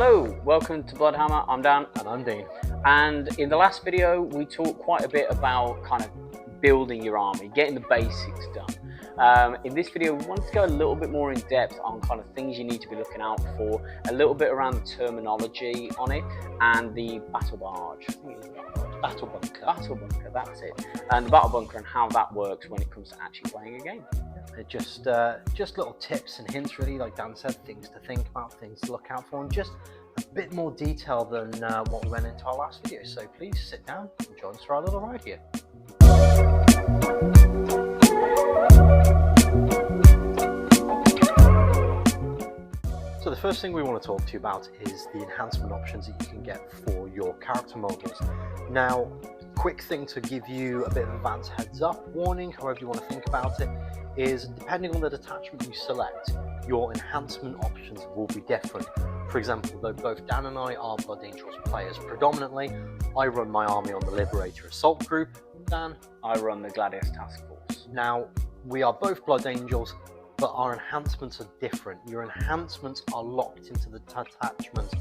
Hello, welcome to Bloodhammer. I'm Dan. And I'm Dean. And in the last video, we talked quite a bit about kind of building your army, getting the basics done. In this video, we wanted to go a little bit more in depth on kind of things you need to be looking out for, a little bit around the terminology on it, and the battle barge. Battle bunker. Battle bunker, that's it. And the battle bunker and how that works when it comes to actually playing a game. Just little tips and hints, really, like Dan said, things to think about, things to look out for, and just a bit more detail than what we went into our last video. So please sit down and join us for our little ride here. So the first thing we want to talk to you about is the enhancement options that you can get for your character models. Now, quick thing to give you a bit of advance heads up warning, however you want to think about it, is depending on the detachment you select, your enhancement options will be different. For example, though both Dan and I are Blood Angels players predominantly, I run my army on the Liberator Assault Group. Dan? I run the Gladius Task Force. Now, we are both Blood Angels, but our enhancements are different. Your enhancements are locked into the detachment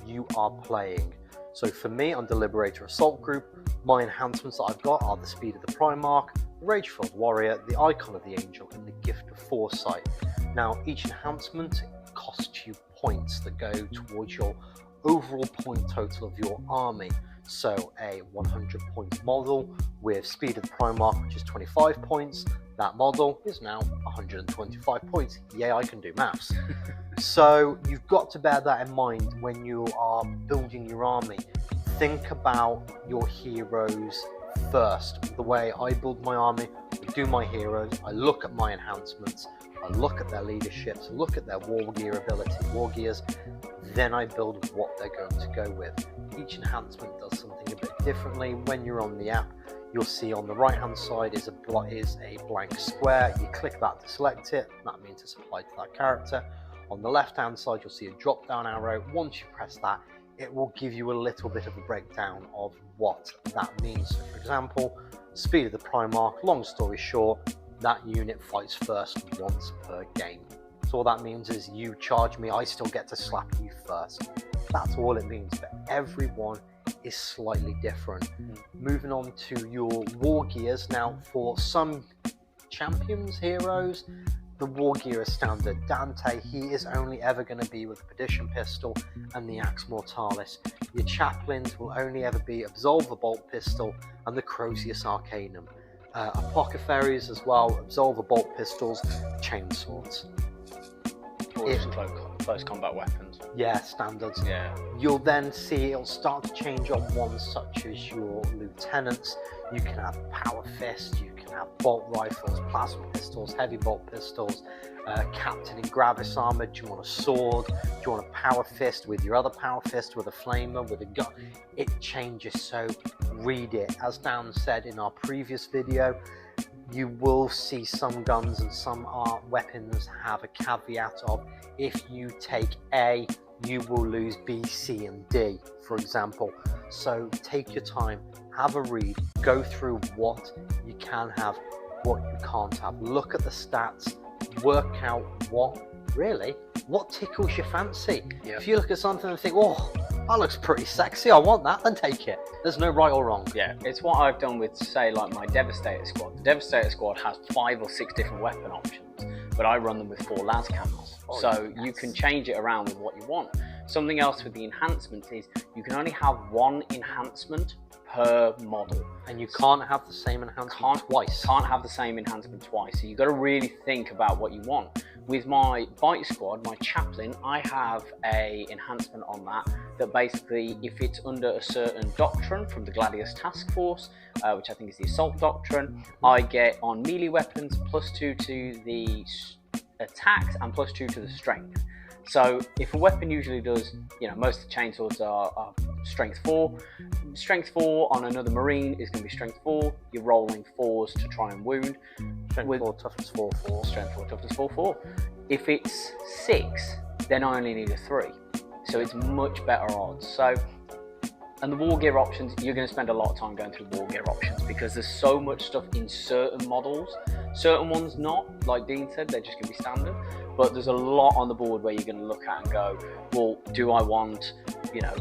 you are playing. So for me, on the Liberator Assault Group, my enhancements that I've got are the Speed of the Primarch, the Rage-Filled Warrior, the Icon of the Angel, and the Gift of Foresight. Now, each enhancement costs you points that go towards your overall point total of your army. So a 100 point model with Speed of the Primarch, which is 25 points, that model is now 125 points. Yeah, I can do maths. So you've got to bear that in mind when you are building your army. Think about your heroes first. The way I build my army, I do my heroes, I look at my enhancements, I look at their leaderships, I look at their war gear ability, war gears, then I build what they're going to go with. Each enhancement does something a bit differently. When you're on the app, you'll see on the right hand side is a blank square. You click that to select it, that means it's applied to that character. On the left hand side, you'll see a drop down arrow. Once you press that, it will give you a little bit of a breakdown of what that means. So for example, Speed of the Primarch, long story short, that unit fights first once per game. So all that means is you charge me, I still get to slap you first. That's all it means, but everyone is slightly different. Moving on to your war gears. Now, for some champions, heroes, the war gear is standard. Dante, he is only ever going to be with the Perdition Pistol and the Axe Mortalis. Your chaplains will only ever be Absolve the Bolt Pistol and the Crozius Arcanum. Apothecaries as well, Absolve the Bolt Pistols, Chainswords. Close combat weapons. Yeah, standards. Yeah. You'll then see it'll start to change on ones such as your lieutenants. You can have power fist, you can have bolt rifles, plasma pistols, heavy bolt pistols, captain in gravis armor. Do you want a sword? Do you want a power fist with your other power fist, with a flamer, with a gun? It changes, so read it. As Dan said in our previous video, you will see some guns and some weapons have a caveat of if you take A, you will lose B, C, and D, for example. So take your time, have a read, go through what you can have, what you can't have. Look at the stats, work out what tickles your fancy. Yep. If you look at something and think, oh, that looks pretty sexy, I want that, then take it. There's no right or wrong. Yeah, it's what I've done with, say, like my Devastator squad. The Devastator squad has 5 or 6 different weapon options, but I run them with 4 las cannons. So yes, you can change it around with what you want. Something else with the enhancements is you can only have 1 enhancement per model. And you can't have the same enhancement twice. Can't have the same enhancement twice. So you've got to really think about what you want. With my bite squad, my chaplain, I have a enhancement on that basically, if it's under a certain doctrine from the Gladius Task Force, which I think is the Assault Doctrine, I get on melee weapons +2 to the attacks and +2 to the strength. So if a weapon usually does, most of the chainswords are strength 4. Strength 4 on another marine is going to be strength 4. You're rolling 4s to try and wound. Strength 4, toughness 4, 4. Strength 4, toughness 4, 4. If it's 6, then I only need a 3. So it's much better odds. So, and the war gear options, you're going to spend a lot of time going through war gear options because there's so much stuff in certain models. Certain ones not, like Dean said, they're just going to be standard. but there's a lot on the board where you're going to look at and go, well, do I want, you know,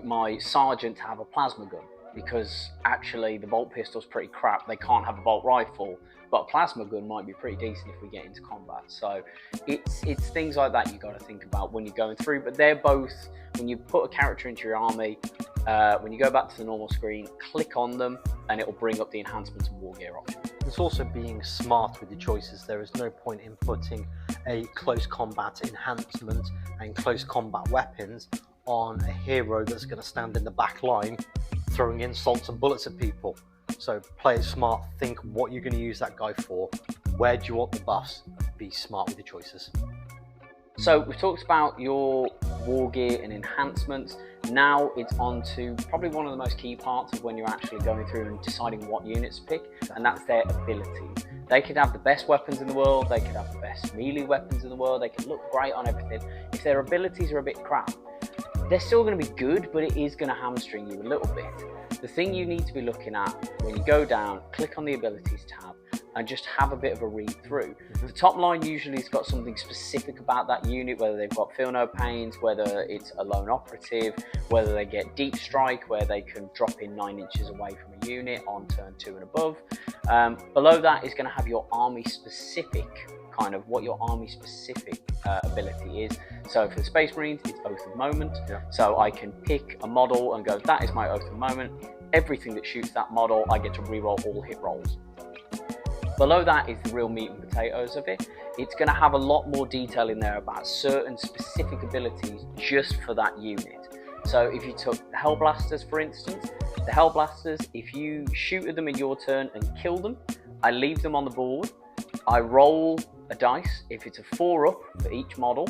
my sergeant to have a plasma gun? Because actually the bolt pistol's pretty crap. They can't have a bolt rifle, but a plasma gun might be pretty decent if we get into combat. So it's things like that you got to think about when you're going through. But they're both, when you put a character into your army, when you go back to the normal screen, click on them and it will bring up the enhancements and war gear option. It's also being smart with your choices. There is no point in putting a close combat enhancement and close combat weapons on a hero that's going to stand in the back line throwing insults and bullets at people. So play it smart, think what you're going to use that guy for, where do you want the buffs, be smart with your choices. So we've talked about your war gear and enhancements. Now it's on to probably one of the most key parts of when you're actually going through and deciding what units to pick, and that's their abilities. They could have the best weapons in the world, they could have the best melee weapons in the world, they could look great on everything. If their abilities are a bit crap, they're still going to be good, but it is going to hamstring you a little bit. The thing you need to be looking at when you go down, click on the abilities tab and just have a bit of a read through. The top line usually has got something specific about that unit, whether they've got feel no pains, whether it's a lone operative, whether they get deep strike where they can drop in 9 inches away from a unit on turn 2 and above. Below that is going to have your army specific, kind of what your army specific ability is. So for the Space Marines, it's Oath of Moment. So I can pick a model and go, that is my Oath of Moment. Everything that shoots that model, I get to reroll all hit rolls. Below that is the real meat and potatoes of it. It's going to have a lot more detail in there about certain specific abilities just for that unit. So if you took the Hellblasters, for instance, the Hellblasters, if you shoot at them in your turn and kill them, I leave them on the board. I roll a dice. If it's a 4-up for each model,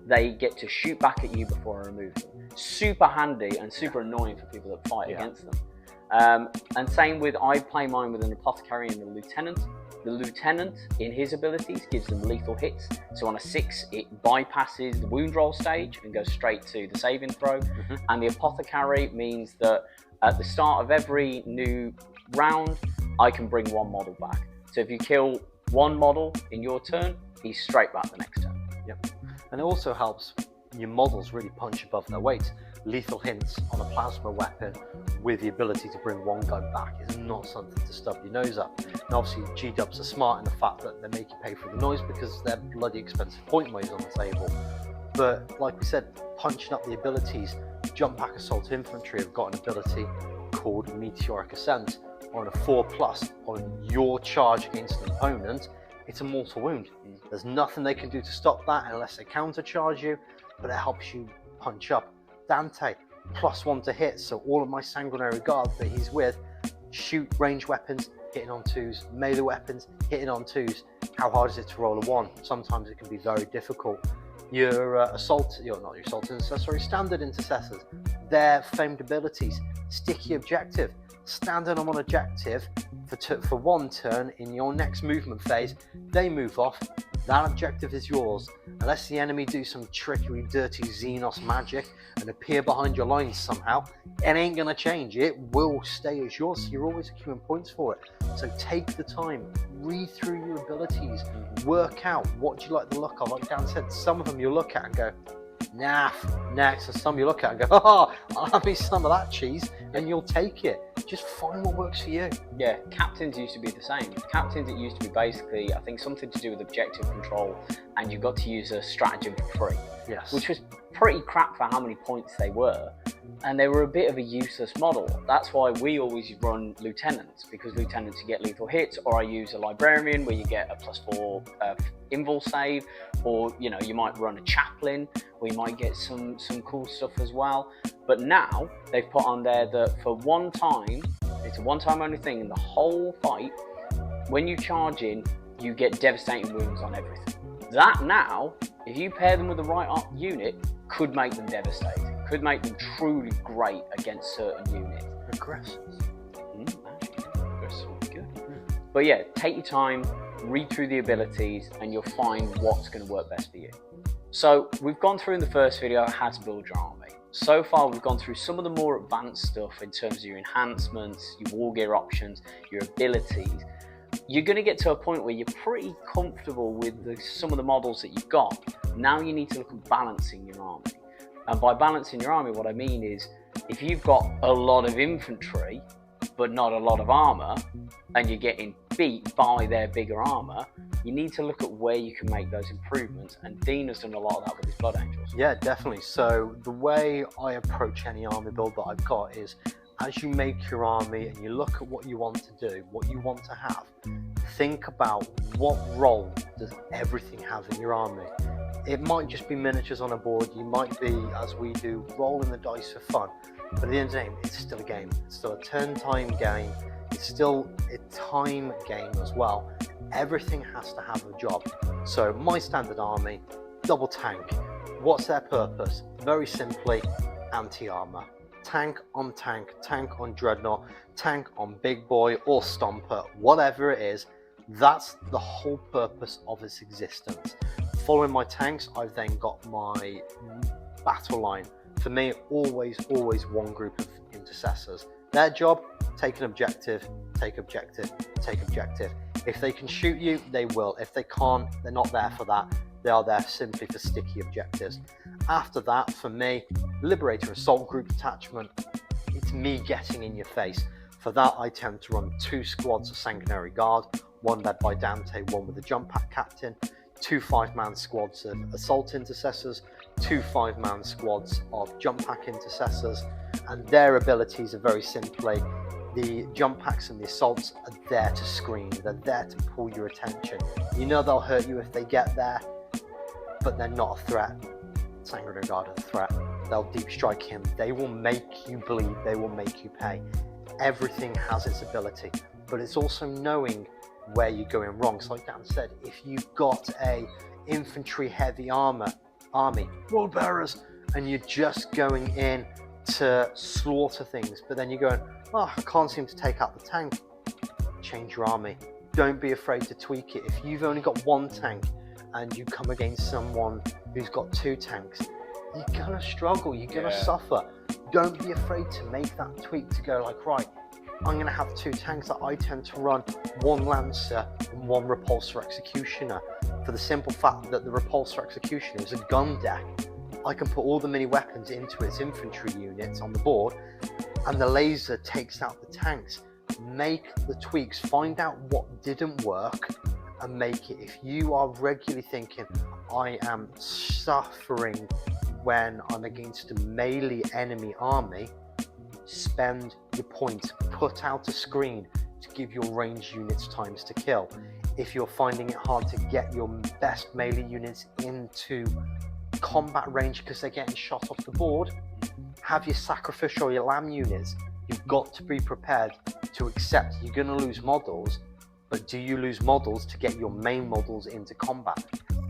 they get to shoot back at you before I remove them. Super handy and super annoying for people that fight against them. And same with, I play mine with an Apothecary and a Lieutenant. The Lieutenant, in his abilities, gives them lethal hits. So on a 6, it bypasses the wound roll stage and goes straight to the saving throw. And the Apothecary means that at the start of every new round, I can bring one model back. So if you kill one model in your turn, he's straight back the next turn. And it also helps your models really punch above their weight. Lethal hints on a plasma weapon with the ability to bring one gun back is not something to stub your nose up. And obviously G-dubs are smart in the fact that they make you pay for the noise because they're bloody expensive point waves on the table. But like we said, punching up the abilities, Jump Pack Assault Infantry have got an ability called Meteoric Ascent. On a 4+ on your charge against an opponent, it's a mortal wound. There's nothing they can do to stop that unless they countercharge you, but it helps you punch up. Dante, +1 to hit, so all of my sanguinary guards that he's with shoot range weapons, hitting on 2s, melee weapons, hitting on 2s. How hard is it to roll a 1? Sometimes it can be very difficult. Your standard intercessors, their famed abilities, sticky objective, standing on one objective for 1 turn. In your next movement phase, they move off, that objective is yours, unless the enemy do some trickery, dirty Xenos magic and appear behind your lines somehow. It ain't gonna change, it will stay as yours, so you're always accruing points for it. So take the time, read through your abilities, work out what you like the look of. Like Dan said, some of them you'll look at and go, nah, next. And some you look at and go, oh, I'll have me some of that cheese, and you'll take it. Just find what works for you. Yeah, captains used to be the same. Captains, it used to be basically, I think, something to do with objective control, and you got to use a stratagem for free. Yes. Which was pretty crap for how many points they were, and they were a bit of a useless model. That's why we always run lieutenants, because lieutenants you get lethal hits, or I use a librarian where you get a +4 invul save, or you know, you might run a chaplain where you might get some cool stuff as well. But now they've put on there that for one time, it's a one-time only thing in the whole fight, when you charge in, you get devastating wounds on everything. That now, if you pair them with the right unit, could make them devastating, could make them truly great against certain units. Aggressors. Actually, aggressors would be good. But yeah, take your time, read through the abilities, and you'll find what's going to work best for you. So we've gone through in the first video how to build your army. So far we've gone through some of the more advanced stuff in terms of your enhancements, your war gear options, your abilities. you're going to get to a point where you're pretty comfortable with some of the models that you've got. Now you need to look at balancing your army. And by balancing your army, what I mean is, if you've got a lot of infantry, but not a lot of armor, and you're getting beat by their bigger armor, you need to look at where you can make those improvements. And Dean has done a lot of that with his Blood Angels. Yeah, definitely. So the way I approach any army build that I've got is, as you make your army and you look at what you want to do, what you want to have, think about what role does everything have in your army. It might just be miniatures on a board. You might be, as we do, rolling the dice for fun. But at the end of the day, it's still a game. It's still a turn time game. It's still a time game as well. Everything has to have a job. So my standard army, double tank. What's their purpose? Very simply, anti-armor. Tank on tank, tank on dreadnought, tank on big boy or stomper, whatever it is. That's the whole purpose of its existence. Following my tanks, I've then got my battle line. For me, always one group of intercessors. Their job, take an objective, take objective, take objective. If they can shoot you, they will. If they can't, they're not there for that. They are there simply for sticky objectives. After that, for me, Liberator Assault Group detachment, it's me getting in your face. For that, I tend to run 2 squads of Sanguinary Guard, one led by Dante, one with a jump pack captain, 2 5-man squads of Assault Intercessors, 2 5-man squads of jump pack intercessors, and their abilities are very simply, the jump packs and the assaults are there to screen, they're there to pull your attention. You know they'll hurt you if they get there, but they're not a threat. Sanguinary Guard are a threat. They'll deep strike him, they will make you bleed, they will make you pay. Everything has its ability, but it's also knowing where you're going wrong. So like Dan said, if you've got a infantry heavy army, wall bearers, and you're just going in to slaughter things, but then you're going, oh, I can't seem to take out the tank. Change your army. Don't be afraid to tweak it. If you've only got 1 tank and you come against someone who's got 2 tanks, you're gonna struggle, you're gonna suffer. Don't be afraid to make that tweak to go like, right, I'm going to have 2 tanks that I tend to run, 1 Lancer and 1 Repulsor Executioner, for the simple fact that the Repulsor Executioner is a gun deck. I can put all the mini weapons into its infantry units on the board, and the laser takes out the tanks. Make the tweaks, find out what didn't work, and make it. If you are regularly thinking, I am suffering when I'm against a melee enemy army, spend your points, put out a screen to give your range units times to kill. If you're finding it hard to get your best melee units into combat range because they're getting shot off the board, have your sacrificial, your lamb units. You've got to be prepared to accept you're going to lose models, but do you lose models to get your main models into combat?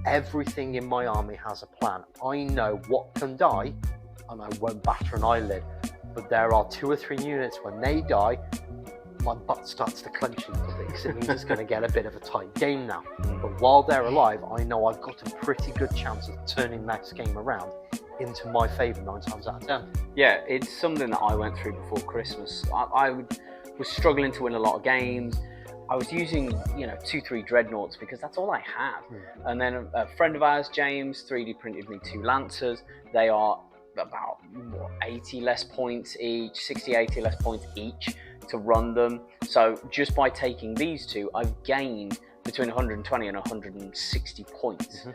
Everything in my army has a plan. I know what can die, and I won't batter an eyelid. But there are 2 or 3 units, when they die, my butt starts to clench a little bit because it means it's going to get a bit of a tight game now. But while they're alive, I know I've got a pretty good chance of turning that game around into my favour 9 times out of 10. Yeah, it's something that I went through before Christmas. I was struggling to win a lot of games. I was using, 2-3 dreadnoughts because that's all I had. And then a friend of ours, James, 3D printed me 2 Lancers. They are about 80 less points each, 60-80 less points each to run them. So just by taking these 2, I've gained between 120 and 160 points.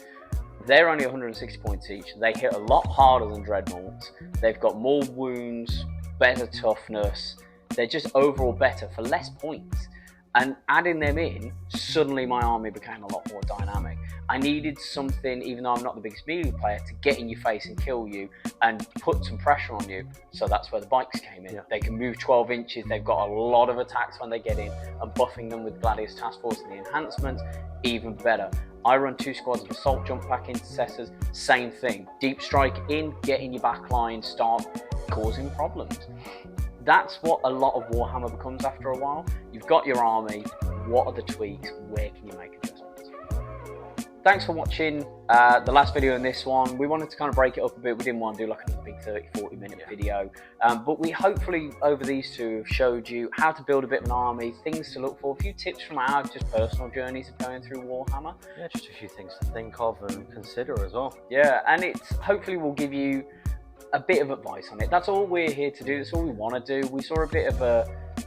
They're only 160 points each. They hit a lot harder than dreadnoughts. They've got more wounds, better toughness. They're just overall better for less points. And adding them in, suddenly my army became a lot more dynamic. I needed something, even though I'm not the biggest melee player, to get in your face and kill you and put some pressure on you. So that's where the bikes came in. They can move 12 inches, they've got a lot of attacks when they get in, and buffing them with Gladius Task Force and the enhancements, even better. I run 2 squads of assault jump pack intercessors, same thing. Deep strike in, get in your back line, start causing problems. That's what a lot of Warhammer becomes after a while. You've got your army, what are the tweaks, where can you make adjustments? thanks for watching the last video and this one. We wanted to kind of break it up a bit. We didn't want to do like a big 30-40 minute video, but we hopefully over these two have showed you how to build a bit of an army, things to look for, a few tips from our just personal journeys of going through Warhammer. Yeah, just a few things to think of and consider as well. Yeah, and it's hopefully will give you a bit of advice on it. That's all we're here to do. That's all we want to do. We saw a bit of a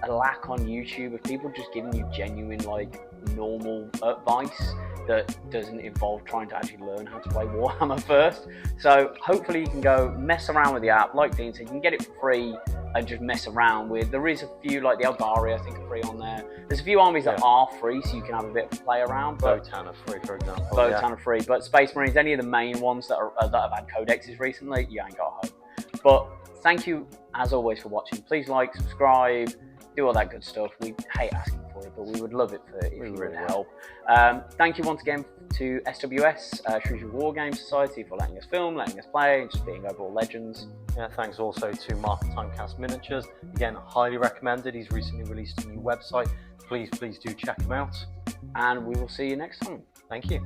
lack on YouTube of people just giving you genuine, like, normal advice that doesn't involve trying to actually learn how to play Warhammer first. So hopefully you can go mess around with the app. Like Dean said, you can get it for free and just mess around with. There is a few, like the Eldari, I think, are free on there. There's a few armies that are free, so you can have a bit of play around. Votan are free, for example. Votan are free, but Space Marines, any of the main ones that have had codexes recently, you ain't got hope. But thank you, as always, for watching. Please like, subscribe, do all that good stuff. We hate asking for it, but we would love it if you would help. Thank you once again to SWS, Shrewsbury War Game Society, for letting us film, letting us play, and just being overall legends. Yeah, thanks also to Mark Timecast Miniatures. Again, highly recommended. He's recently released a new website. Please do check him out. And we will see you next time. Thank you.